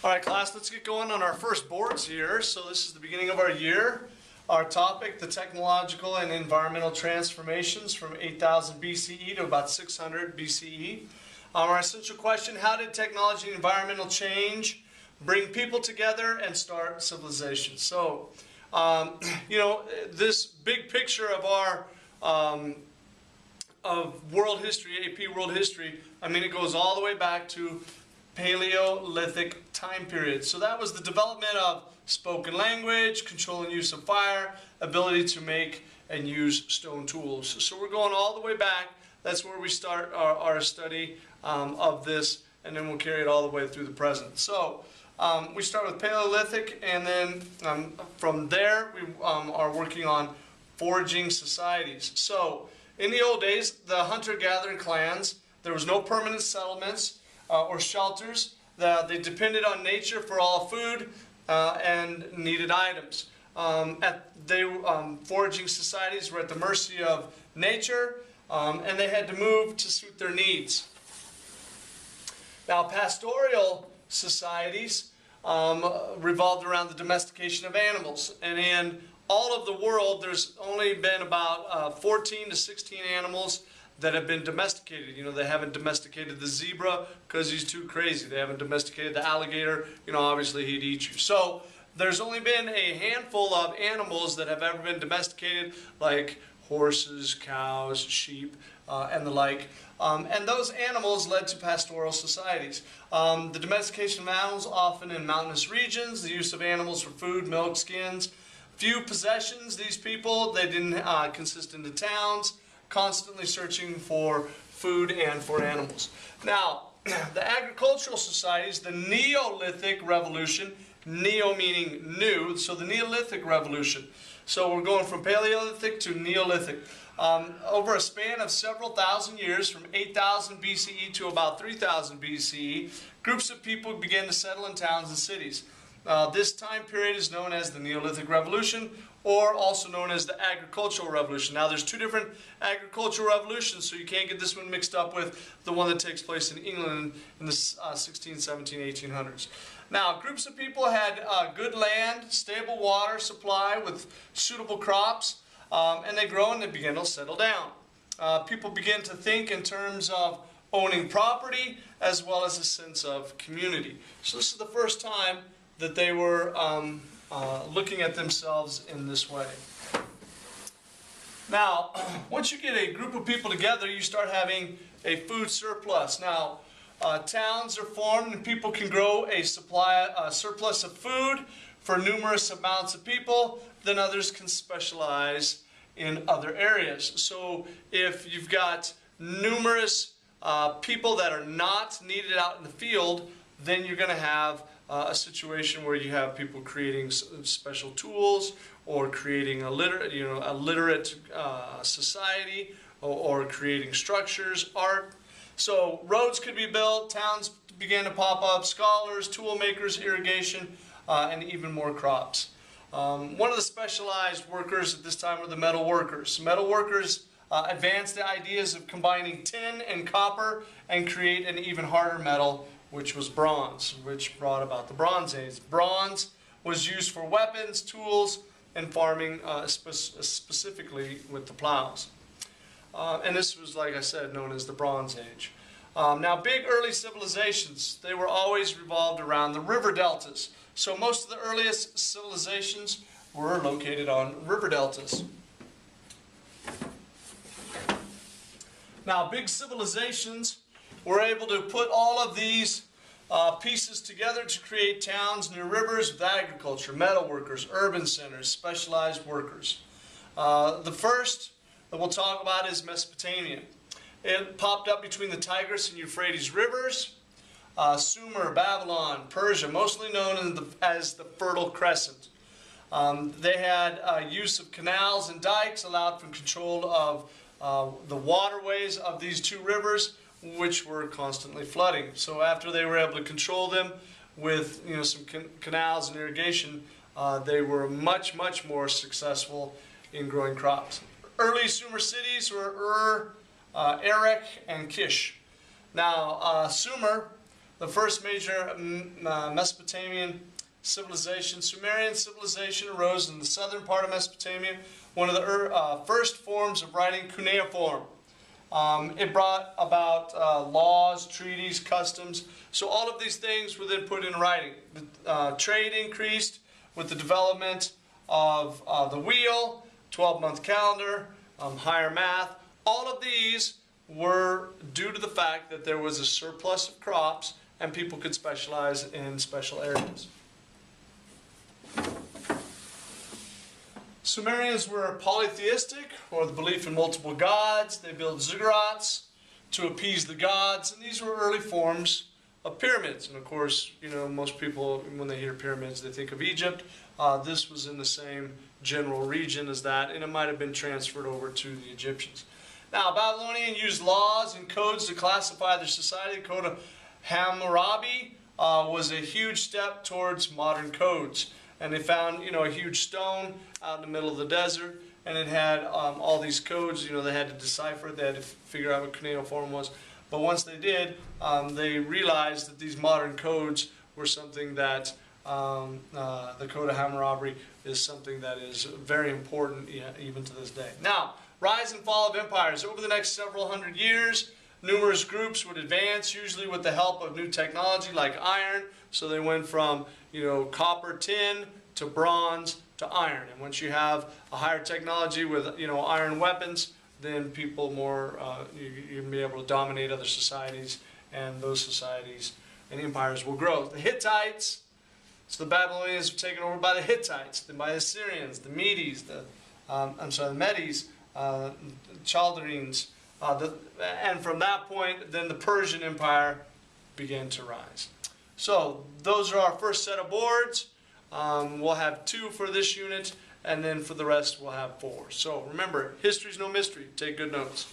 All right, class, let's get going on our first boards here. So this is the beginning of our year. Our topic, the technological and environmental transformations from 8000 BCE to about 600 BCE. Our essential question, how did technology and environmental change bring people together and start civilization? So, this big picture of our of world history, AP world history, it goes all the way back to Paleolithic time period. So that was the development of spoken language, control and use of fire, ability to make and use stone tools. So we're going all the way back. That's where we start our study of this, and then we'll carry it all the way through the present. So we start with Paleolithic, and then from there we are working on foraging societies. So in the old days, the hunter-gatherer clans, there was no permanent settlements or shelters. They depended on nature for all food and needed items. Foraging societies were at the mercy of nature, and they had to move to suit their needs. Now, pastoral societies revolved around the domestication of animals, and in all of the world, there's only been about 14 to 16 animals that have been domesticated. They haven't domesticated the zebra because he's too crazy. They haven't domesticated the alligator. Obviously he'd eat you. So there's only been a handful of animals that have ever been domesticated, like horses, cows, sheep, and the like. And those animals led to pastoral societies. The domestication of animals, often in mountainous regions, the use of animals for food, milk, skins. Few possessions. These people, they didn't consist into towns, constantly searching for food and for animals. Now, the agricultural societies, the Neolithic Revolution, Neo meaning new, so the Neolithic Revolution. So we're going from Paleolithic to Neolithic. Over a span of several thousand years, from 8000 BCE to about 3000 BCE, groups of people began to settle in towns and cities. This time period is known as the Neolithic Revolution, or also known as the Agricultural Revolution. Now, there's two different agricultural revolutions, so you can't get this one mixed up with the one that takes place in England in the 16, 17, 1800s. Now, groups of people had good land, stable water supply with suitable crops, and they grow and they begin to settle down. People begin to think in terms of owning property as well as a sense of community. So this is the first time that they were looking at themselves in this way. Now, once you get a group of people together, you start having a food surplus. Now, towns are formed and people can grow a surplus of food for numerous amounts of people. Then others can specialize in other areas. So if you've got numerous people that are not needed out in the field, then you're going to have a situation where you have people creating special tools, or creating a literate society, or creating structures, art. So roads could be built, towns began to pop up, scholars, tool makers, irrigation, and even more crops. One of the specialized workers at this time were the metal workers. Metal workers advanced the ideas of combining tin and copper and create an even harder metal, which was bronze, which brought about the Bronze Age. Bronze was used for weapons, tools, and farming, specifically with the plows. And this was, like I said, known as the Bronze Age. Now, big early civilizations, they were always revolved around the river deltas. So most of the earliest civilizations were located on river deltas. Now, big civilizations were able to put all of these pieces together to create towns near rivers with agriculture, metal workers, urban centers, specialized workers. The first that we'll talk about is Mesopotamia. It popped up between the Tigris and Euphrates rivers. Sumer, Babylon, Persia, mostly known as the Fertile Crescent. They had use of canals and dikes, allowed for control of the waterways of these two rivers, which were constantly flooding. So after they were able to control them with some canals and irrigation, they were much more successful in growing crops. Early Sumer cities were Erech and Kish. Now, Sumer the first major Mesopotamian civilization, Sumerian civilization, arose in the southern part of Mesopotamia. One of the first forms of writing, cuneiform. It brought about laws, treaties, customs. So all of these things were then put in writing. Trade increased with the development of the wheel, 12-month calendar, higher math. All of these were due to the fact that there was a surplus of crops and people could specialize in special areas. Sumerians were polytheistic, or the belief in multiple gods. They built ziggurats to appease the gods, and these were early forms of pyramids. And of course, you know, most people, when they hear pyramids, they think of Egypt. This was in the same general region as that, and it might have been transferred over to the Egyptians. Now, Babylonians used laws and codes to classify their society. The Code of Hammurabi was a huge step towards modern codes. And they found, you know, a huge stone out in the middle of the desert, and it had all these codes. You know, they had to decipher it. They had to figure out what cuneiform was. But once they did, they realized that these modern codes were something that the Code of Hammurabi is something that is very important even to this day. Now, rise and fall of empires. Over the next several hundred years, numerous groups would advance, usually with the help of new technology like iron. So they went from, you know, copper, tin, to bronze, to iron. And once you have a higher technology with, you know, iron weapons, then people more, you can be able to dominate other societies, and those societies and empires will grow. The Hittites, so the Babylonians were taken over by the Hittites, then by the Assyrians, the Medes, the Medes, Chaldeans, and from that point, then the Persian Empire began to rise. So those are our first set of boards. We'll have 2 for this unit, and then for the rest we'll have 4. So remember, history's no mystery. Take good notes.